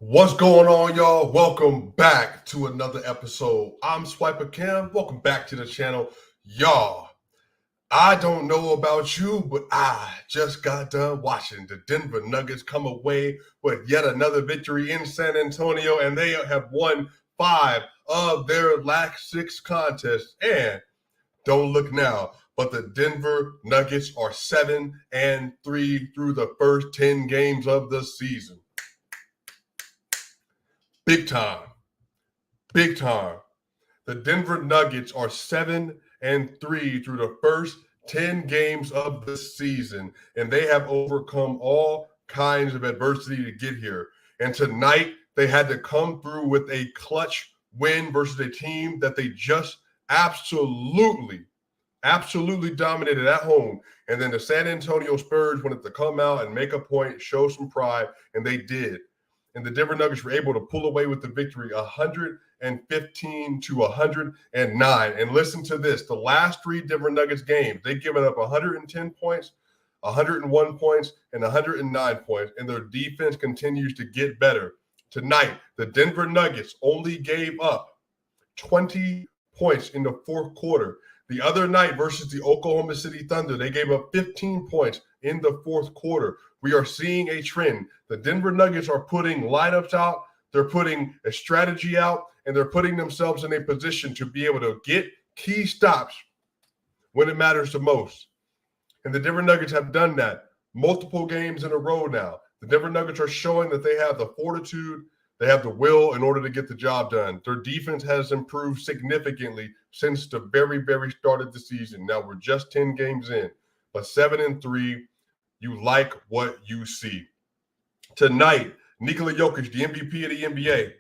What's going on, y'all? Welcome back to another episode. I'm Swipa Cam. Welcome back to the channel. Y'all, I don't know about you, but I just got done watching the Denver Nuggets come away with yet another victory in San Antonio, and they have won 5 of their last 6 contests. And don't look now, but the Denver Nuggets are 7-3 through the first 10 games of the season. Big time. Big time. The Denver Nuggets are 7-3 through the first 10 games of the season, and they have overcome all kinds of adversity to get here. And tonight, they had to come through with a clutch win versus a team that they just absolutely dominated at home. And then the San Antonio Spurs wanted to come out and make a point, show some pride, and they did. And the Denver Nuggets were able to pull away with the victory 115-109. And listen to this. The last 3 Denver Nuggets games, they've given up 110 points, 101 points, and 109 points. And their defense continues to get better. Tonight, the Denver Nuggets only gave up 20 points in the fourth quarter. The other night versus the Oklahoma City Thunder, they gave up 15 points in the fourth quarter. We are seeing a trend. The Denver Nuggets are putting lineups out, they're putting a strategy out, and they're putting themselves in a position to be able to get key stops when it matters the most. And the Denver Nuggets have done that multiple games in a row now. The Denver Nuggets are showing that they have the fortitude, they have the will in order to get the job done. Their defense has improved significantly since the very start of the season. Now we're just 10 games in, but 7-3, you like what you see. Tonight, Nikola Jokic, the MVP of the NBA,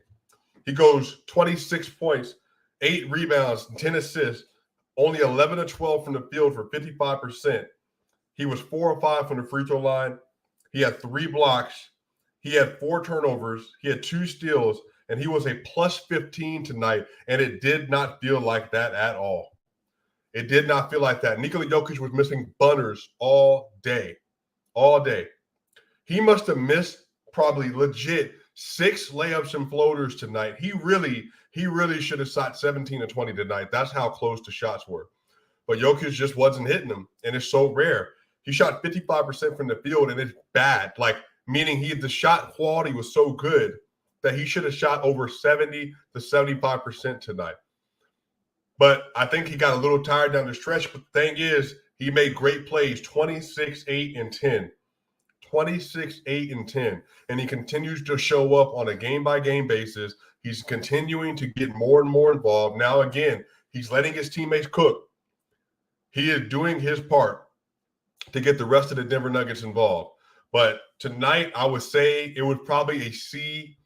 he goes 26 points, 8 rebounds, 10 assists, only 11 of 12 from the field for 55%. He was 4 of 5 from the free throw line. He had 3 blocks. He had 4 turnovers. He had 2 steals, and he was a plus 15 tonight, and it did not feel like that at all. It did not feel like that. Nikola Jokic was missing bunners all day. He must have missed probably legit 6 layups and floaters tonight. He really should have shot 17 of 20 tonight. That's how close the shots were. But Jokic just wasn't hitting them, and it's so rare. He shot 55% from the field, and it's bad. Meaning the shot quality was so good that he should have shot over 70 to 75% tonight. But I think he got a little tired down the stretch. But the thing is, he made great plays, 26, 8, and 10. 26, 8, and 10. And he continues to show up on a game-by-game basis. He's continuing to get more and more involved. Now, again, he's letting his teammates cook. He is doing his part to get the rest of the Denver Nuggets involved. But tonight, I would say it was probably a C+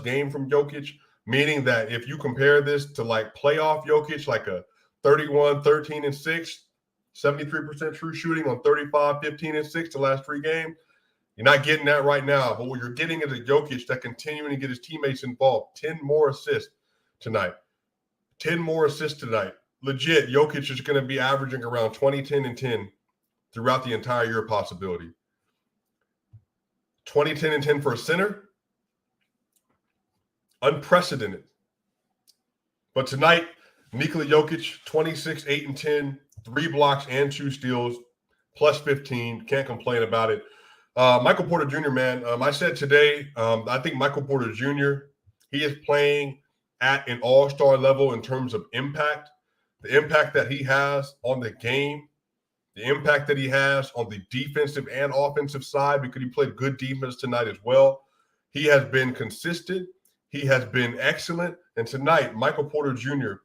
game from Jokic, meaning that if you compare this to playoff Jokic, like a 31, 13, and 6, 73% true shooting on 35, 15, and 6 the last 3 games, you're not getting that right now. But what you're getting is a Jokic that continuing to get his teammates involved. 10 more assists tonight. 10 more assists tonight. Legit, Jokic is going to be averaging around 20, 10, and 10 throughout the entire year possibility. 20, 10, and 10 for a center. Unprecedented. But tonight, Nikola Jokic, 26, 8, and 10, 3 blocks and 2 steals, plus 15. Can't complain about it. Michael Porter Jr., man, I said today, I think Michael Porter Jr., he is playing at an all-star level in terms of impact, the impact that he has on the game, the impact that he has on the defensive and offensive side, because he played good defense tonight as well. He has been consistent. He has been excellent. And tonight, Michael Porter Jr.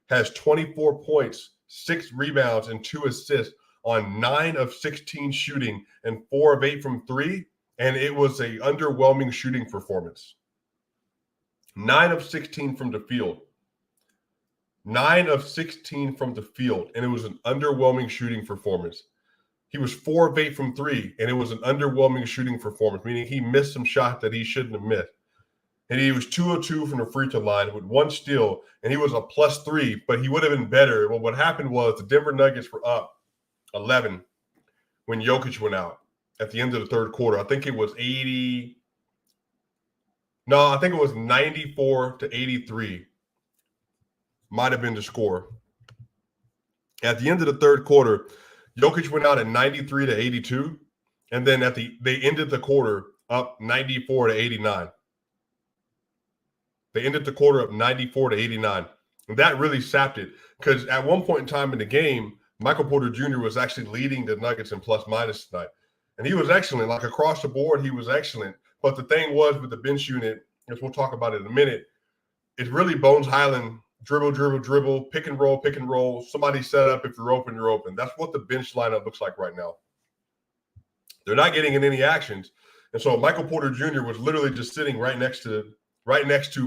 has 24 points, 6 rebounds, and 2 assists on 9 of 16 shooting and 4 of 8 from 3. And it was an underwhelming shooting performance. 9 of 16 from the field. 9 of 16 from the field, and it was an underwhelming shooting performance. He was 4 of 8 from 3, and it was an underwhelming shooting performance, meaning he missed some shots that he shouldn't have missed. And he was 2 of 2 from the free throw line with 1 steal, and he was a plus 3, but he would have been better. Well, what happened was the Denver Nuggets were up 11 when Jokic went out at the end of the third quarter. I think it was 80. No, I think it was 94-83. Might have been the score. At the end of the third quarter, Jokic went out at 93-82, and then they ended the quarter up 94-89. They ended the quarter up 94-89. And that really sapped it because at one point in time in the game, Michael Porter Jr. was actually leading the Nuggets in plus minus tonight. And he was excellent. Like across the board, he was excellent. But the thing was with the bench unit, as we'll talk about it in a minute, it's really Bones Highland dribble, pick and roll. Somebody set up. If you're open, you're open. That's what the bench lineup looks like right now. They're not getting in any actions. And so Michael Porter Jr. was literally just sitting right next to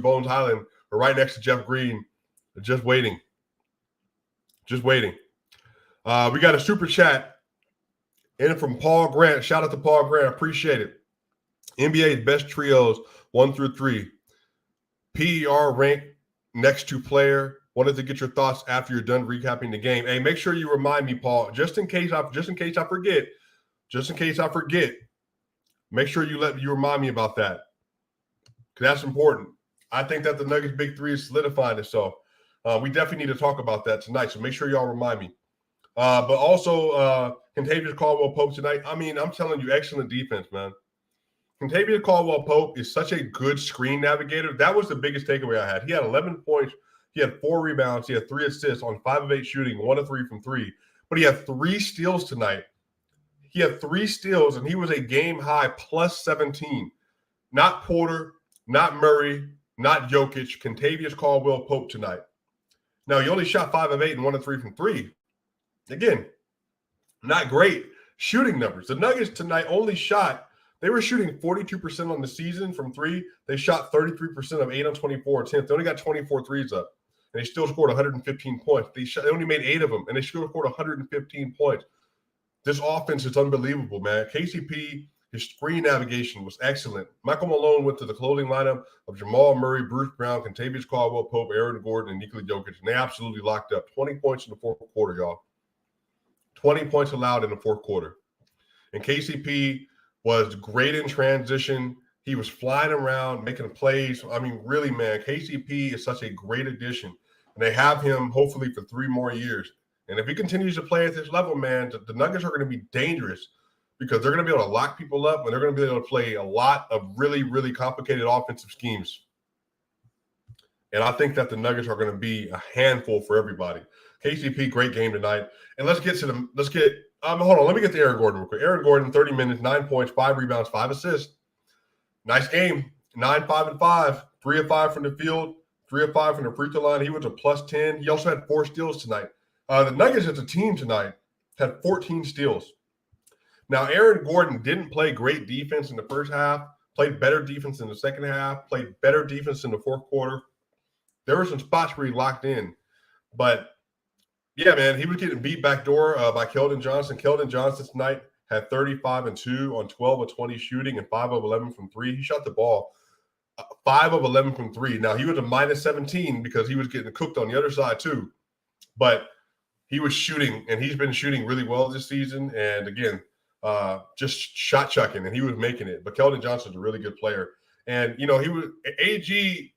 Bones Highland or right next to Jeff Green, just waiting. We got a super chat in from Paul Grant. Shout out to Paul Grant. Appreciate it. NBA's best trios 1 through 3. PER rank next to player. Wanted to get your thoughts after you're done recapping the game. Hey, make sure you remind me, Paul, just in case I forget. Make sure you remind me about that. Because that's important. I think that the Nuggets' big three is solidifying it. So we definitely need to talk about that tonight. So make sure y'all remind me. But also, Kentavious Caldwell-Pope tonight. I mean, I'm telling you, excellent defense, man. Kentavious Caldwell-Pope is such a good screen navigator. That was the biggest takeaway I had. He had 11 points. He had 4 rebounds. He had 3 assists on 5 of 8 shooting, 1 of 3 from 3. But he had 3 steals tonight. He had 3 steals, and he was a game-high plus 17. Not Porter, not Murray, not Jokic. Kentavious Caldwell-Pope tonight. Now, he only shot 5 of 8 and 1 of 3 from 3. Again, not great shooting numbers. The Nuggets tonight only shot – they were shooting 42% on the season from 3. They shot 33% of 8 on 24 attempts. They only got 24 threes up, and they still scored 115 points. They only made 8 of them, and they still scored 115 points. This offense is unbelievable, man. KCP, his screen navigation was excellent. Michael Malone went to the closing lineup of Jamal Murray, Bruce Brown, Kentavious Caldwell-Pope, Aaron Gordon, and Nikola Jokic, and they absolutely locked up. 20 points in the fourth quarter, y'all. 20 points allowed in the fourth quarter. And KCP was great in transition. He was flying around, making plays. I mean, really, man, KCP is such a great addition. And they have him hopefully for 3 more years. And if he continues to play at this level, man, the Nuggets are going to be dangerous because they're going to be able to lock people up and they're going to be able to play a lot of really, really complicated offensive schemes. And I think that the Nuggets are going to be a handful for everybody. KCP, great game tonight. And let's get hold on. Let me get to Aaron Gordon real quick. Aaron Gordon, 30 minutes, 9 points, 5 rebounds, 5 assists. Nice game. 9, 5, and 5. 3 of 5 from the field, 3 of 5 from the free throw line. He was a plus 10. He also had 4 steals tonight. The Nuggets as a team tonight had 14 steals. Now, Aaron Gordon didn't play great defense in the first half, played better defense in the second half, played better defense in the fourth quarter. There were some spots where he locked in. But, yeah, man, he was getting beat backdoor by Keldon Johnson. Keldon Johnson tonight had 35 and 2 on 12 of 20 shooting and 5 of 11 from 3. He shot the ball 5 of 11 from 3. Now, he was a minus 17 because he was getting cooked on the other side too. But he was shooting, and he's been shooting really well this season. And, again, just shot chucking, and he was making it. But Keldon Johnson's a really good player. And, he was AG,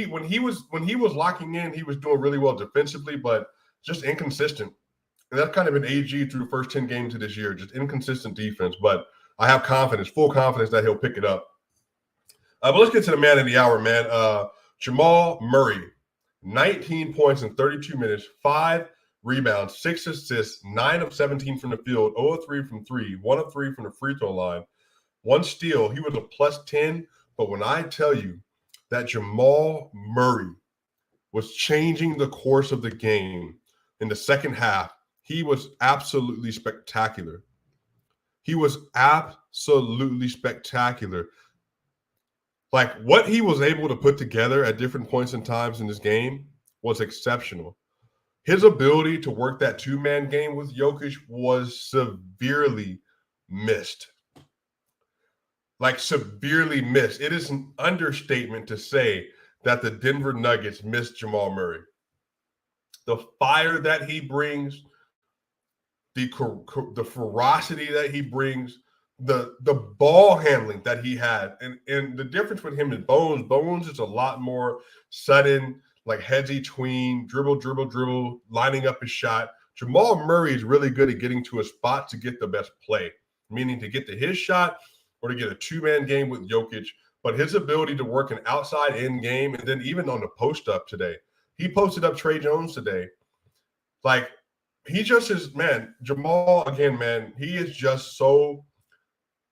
when he was locking in, he was doing really well defensively, but just inconsistent. And that's kind of been AG through the first 10 games of this year, just inconsistent defense. But I have full confidence that he'll pick it up. But let's get to the man of the hour, man. Jamal Murray, 19 points in 32 minutes, 5 rebounds, 6 assists, 9 of 17 from the field, 0 of 3 from 3, 1 of 3 from the free throw line, 1 steal. He was a plus 10. But when I tell you that Jamal Murray was changing the course of the game in the second half, he was absolutely spectacular. Like, what he was able to put together at different points and times in this game was exceptional. His ability to work that 2-man game with Jokic was severely missed. Like, severely missed. It is an understatement to say that the Denver Nuggets missed Jamal Murray. The fire that he brings, the ferocity that he brings, the ball handling that he had, and the difference with him and Bones is a lot more sudden, like headsy tween, dribble, lining up his shot. Jamal Murray is really good at getting to a spot to get the best play, meaning to get to his shot or to get a two-man game with Jokic. But his ability to work an outside in game, and then even on the post up today, he posted up Trey Jones today. Like, he just is, man, Jamal, again, man, he is just so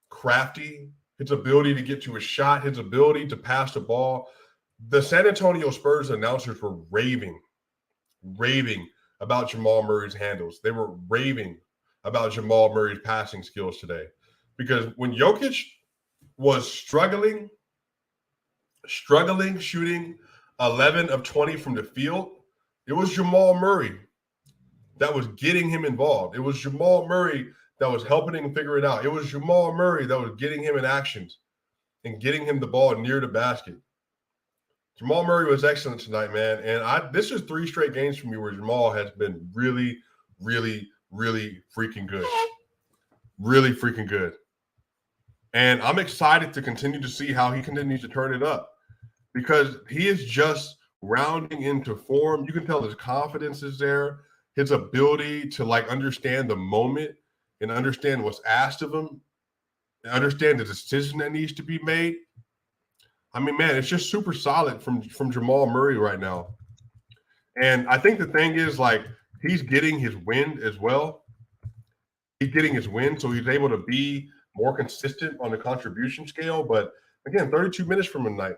crafty. His ability to get to a shot, his ability to pass the ball. The San Antonio Spurs announcers were raving about Jamal Murray's handles. They were raving about Jamal Murray's passing skills today. Because when Jokic was struggling, shooting 11 of 20 from the field, it was Jamal Murray that was getting him involved. It was Jamal Murray that was helping him figure it out. It was Jamal Murray that was getting him in actions and getting him the ball near the basket. Jamal Murray was excellent tonight, man. And this is 3 straight games for me where Jamal has been really, really, really freaking good. Really freaking good. And I'm excited to continue to see how he continues to turn it up, because he is just rounding into form. You can tell his confidence is there, his ability to understand the moment and understand what's asked of him, and understand the decision that needs to be made. I mean, man, it's just super solid from Jamal Murray right now. And I think the thing is, he's getting his wind as well. He's getting his wind, so he's able to be more consistent on the contribution scale. But again, 32 minutes from a night.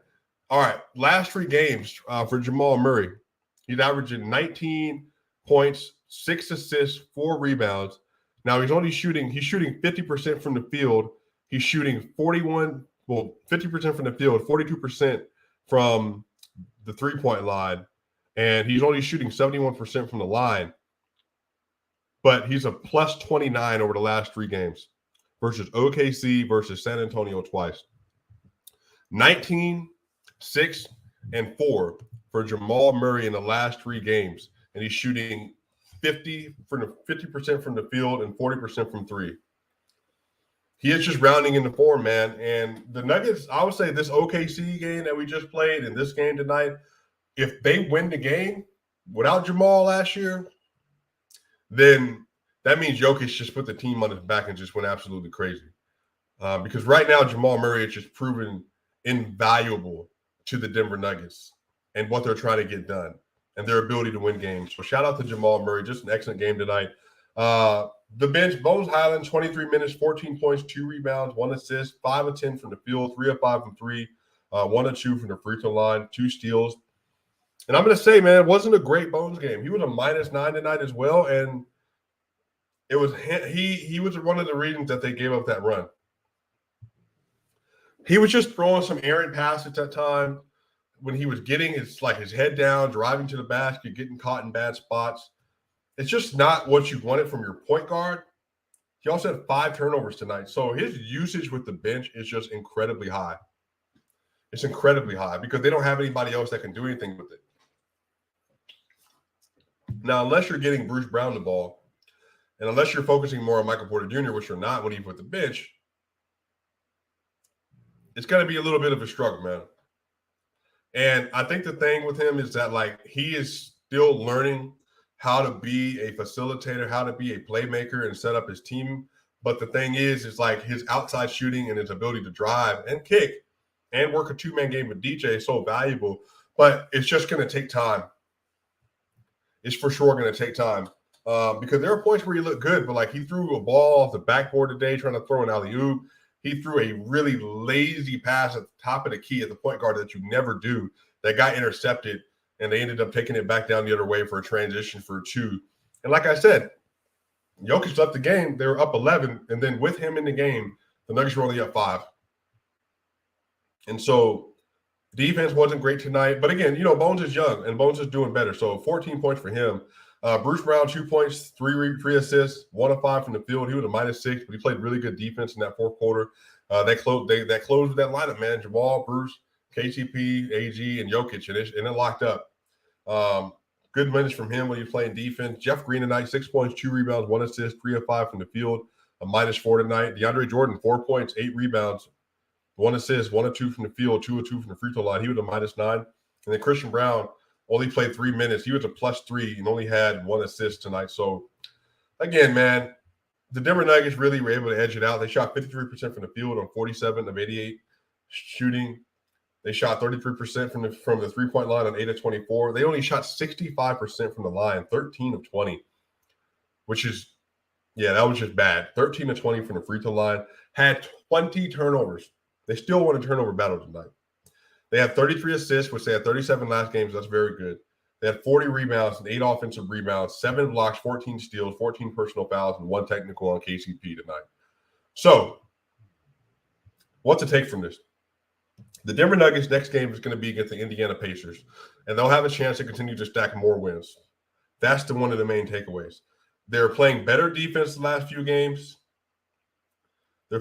All right, last 3 games for Jamal Murray. He's averaging 19 points, 6 assists, 4 rebounds. Now he's shooting 50% from the field. He's shooting 50% from the field, 42% from the 3-point line, and he's only shooting 71% from the line. But he's a plus 29 over the last 3 games versus OKC, versus San Antonio twice. 19, 6, and 4 for Jamal Murray in the last 3 games, and he's shooting 50% from the field and 40% from 3. He is just rounding into form, man. And the Nuggets, I would say this OKC game that we just played and this game tonight, if they win the game without Jamal last year, then that means Jokic just put the team on his back and just went absolutely crazy. Because right now, Jamal Murray is just proven invaluable to the Denver Nuggets and what they're trying to get done and their ability to win games. So shout out to Jamal Murray. Just an excellent game tonight. The bench, Bones Highland, 23 minutes, 14 points, 2 rebounds, 1 assist, 5 of 10 from the field, 3 of 5 from 3, 1 of 2 from the free throw line, 2 steals. And I'm going to say, man, it wasn't a great Bones game. He was a -9 tonight as well, and it was he was one of the reasons that they gave up that run. He was just throwing some errant passes at that time when he was getting his head down, driving to the basket, getting caught in bad spots. It's just not what you wanted from your point guard. He also had 5 turnovers tonight. So his usage with the bench is just incredibly high. It's incredibly high because they don't have anybody else that can do anything with it. Now, unless you're getting Bruce Brown the ball, and unless you're focusing more on Michael Porter Jr., which you're not when you put the bench, it's going to be a little bit of a struggle, man. And I think the thing with him is that, he is still learning how to be a facilitator, how to be a playmaker and set up his team. But the thing is his outside shooting and his ability to drive and kick and work a 2-man game with DJ is so valuable. But it's just going to take time. It's for sure going to take time because there are points where he looked good, but he threw a ball off the backboard today trying to throw an alley-oop. He threw a really lazy pass at the top of the key at the point guard that you never do. That got intercepted, and they ended up taking it back down the other way for a transition for a 2. And like I said, Jokic left the game. They were up 11, and then with him in the game, the Nuggets were only up 5. And so defense wasn't great tonight. But again, Bones is young, and Bones is doing better. So 14 points for him. Bruce Brown, 2 points, 3 assists, 1 of 5 from the field. He was a -6, but he played really good defense in that 4th quarter. They closed with that lineup, man. Jamal, Bruce, KCP, AG, and Jokic, and it locked up. Good minutes from him when he's playing defense. Jeff Green tonight, 6 points, 2 rebounds, 1 assist, 3 of 5 from the field. a -4 tonight. DeAndre Jordan, 4 points, 8 rebounds, 1 assist, 1 of 2 from the field, 2 of 2 from the free throw line. He was a -9. And then Christian Brown only played 3 minutes. He was a +3 and only had 1 assist tonight. So, again, man, the Denver Nuggets really were able to edge it out. They shot 53% from the field on 47 of 88 shooting. They shot 33% from the three-point line on 8 of 24. They only shot 65% from the line, 13 of 20, which is, yeah, that was just bad. 13 of 20 from the free throw line. Had 20 turnovers. They still won a turnover battle tonight. They had 33 assists, which they had 37 last game, so that's very good. They had 40 rebounds and 8 offensive rebounds, 7 blocks, 14 steals, 14 personal fouls, and 1 technical on KCP tonight. So, what to take from this? The Denver Nuggets' next game is going to be against the Indiana Pacers, and they'll have a chance to continue to stack more wins. That's one of the main takeaways. They're playing better defense the last few games. And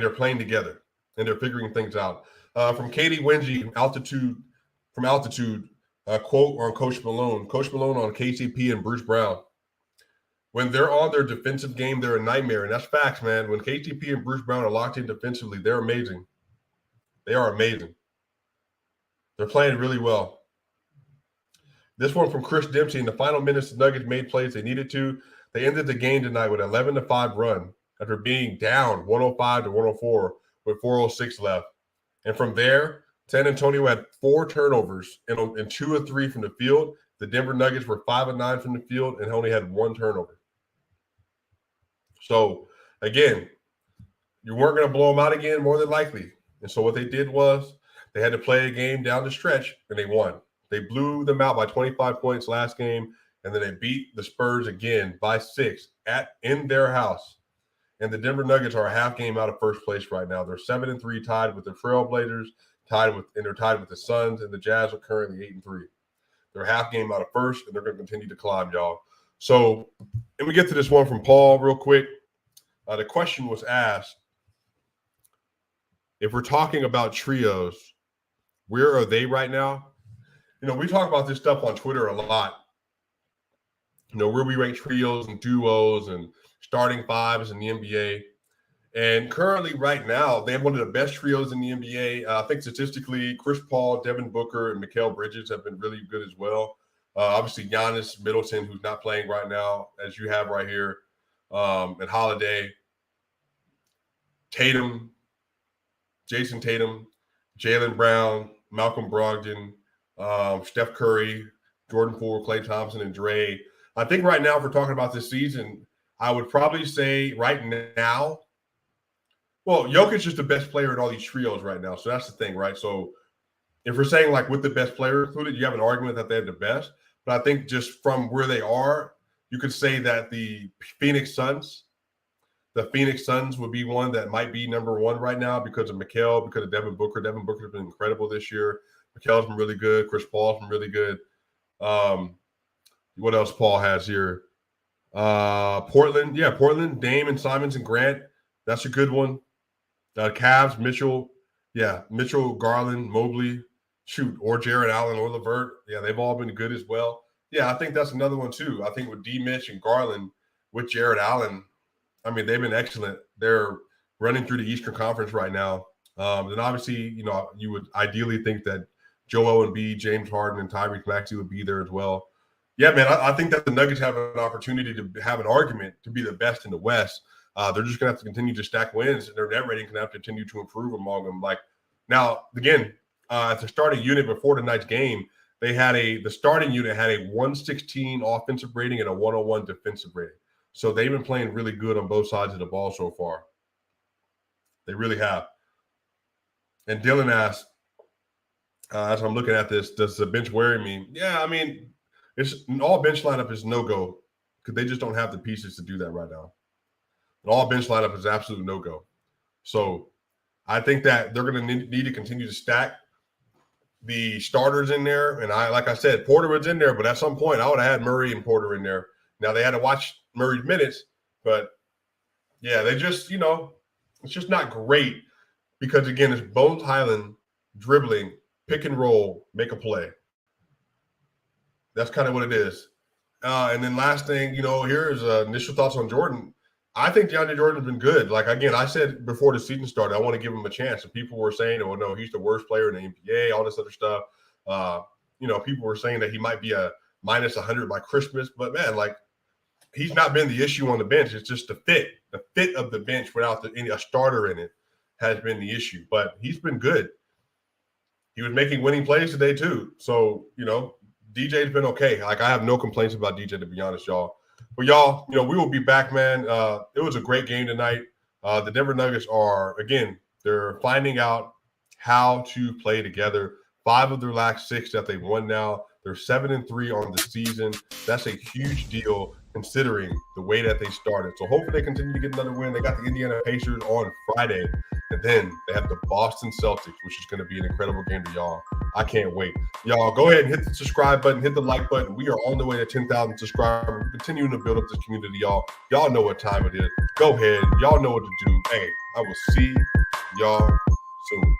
they're playing together, and they're figuring things out. From Katie Wingy, from altitude, quote on Coach Malone on KCP and Bruce Brown. When they're on their defensive game, they're a nightmare, and that's facts, man. When KCP and Bruce Brown are locked in defensively, they're amazing. They are amazing. They're playing really well. This one from Chris Dempsey. In the final minutes, the Nuggets made plays they needed to. They ended the game tonight with an 11-5 run after being down 105-104 with 4:06 left. And from there, San Antonio had 4 turnovers and 2 of 3 from the field. The Denver Nuggets were 5 of 9 from the field and only had 1 turnover. So, again, you weren't going to blow them out again, more than likely. And so what they did was they had to play a game down the stretch, and they won. They blew them out by 25 points last game, and then they beat the Spurs again by 6 in their house. And the Denver Nuggets are a half game out of first place right now. They're 7-3, tied with the Trailblazers, tied with the Suns, and the Jazz are currently 8-3. They're a half game out of first, and they're going to continue to climb, y'all. So, let me get to this one from Paul real quick. The question was asked, if we're talking about trios, where are they right now? You know, we talk about this stuff on Twitter a lot. You know, where we rank trios and duos and starting fives in the NBA. And currently, right now, they have one of the best trios in the NBA. I think statistically, Chris Paul, Devin Booker, and Mikal Bridges have been really good as well. Obviously, Giannis Middleton, who's not playing right now, as you have right here, and Holiday, Tatum, Jason Tatum, Jaylen Brown, Malcolm Brogdon, Steph Curry, Jordan Poole, Klay Thompson, and Dre. I think right now, if we're talking about this season, I would probably say right now, well, Jokic is the best player in all these trios right now. So that's the thing, right? So if we're saying like with the best player included, you have an argument that they're the best. But I think just from where they are, you could say that the Phoenix Suns would be one that might be number one right now because of Mikal, because of Devin Booker. Devin Booker has been incredible this year. Mikal's been really good. Chris Paul's been really good. What else Paul has here? Portland. Yeah, Portland, Dame and Simons and Grant. That's a good one. Cavs, Mitchell. Yeah, Mitchell, Garland, Mobley. Shoot, or Jared Allen or LeVert. Yeah, they've all been good as well. Yeah, I think that's another one too. I think with D. Mitch and Garland, with Jared Allen, I mean, they've been excellent. They're running through the Eastern Conference right now. Then obviously, you know, you would ideally think that Joel Embiid, James Harden, and Tyrese Maxey would be there as well. Yeah, man, I think that the Nuggets have an opportunity to have an argument to be the best in the West. They're just going to have to continue to stack wins, and their net rating can have to continue to improve among them. Like now, again, at the starting unit before tonight's game, the starting unit had a 116 offensive rating and a 101 defensive rating. So they've been playing really good on both sides of the ball so far. They really have. And Dylan asked, as I'm looking at this, does the bench worry me? Yeah, I mean, all bench lineup is no-go because they just don't have the pieces to do that right now. An all bench lineup is absolute no-go. So I think that they're going to need to continue to stack the starters in there. And like I said, Porter was in there, but at some point I would have had Murray and Porter in there. Now they had to watch Murray's minutes, but yeah, they just, you know, it's just not great because again, it's Bones Highland dribbling, pick and roll, make a play. That's kind of what it is. And then last thing, here's initial thoughts on Jordan. I think DeAndre Jordan's been good. Like, again, I said before the season started, I want to give him a chance. And people were saying, oh, no, he's the worst player in the NBA, all this other stuff. People were saying that he might be a minus 100 by Christmas. But, man, like, he's not been the issue on the bench. It's just the fit. The fit of the bench without a starter in it has been the issue. But he's been good. He was making winning plays today, too. So, DJ's been okay. Like, I have no complaints about DJ, to be honest, y'all. But, y'all, we will be back, man. It was a great game tonight. The Denver Nuggets are, again, they're finding out how to play together. 5 of their last 6 that they've won now. They're 7-3 on the season. That's a huge deal considering the way that they started. So hopefully they continue to get another win. They got the Indiana Pacers on Friday. And then they have the Boston Celtics, which is going to be an incredible game to y'all. I can't wait. Y'all, go ahead and hit the subscribe button, hit the like button. We are on the way to 10,000 subscribers. We're continuing to build up this community, y'all. Y'all know what time it is. Go ahead. Y'all know what to do. Hey, I will see y'all soon.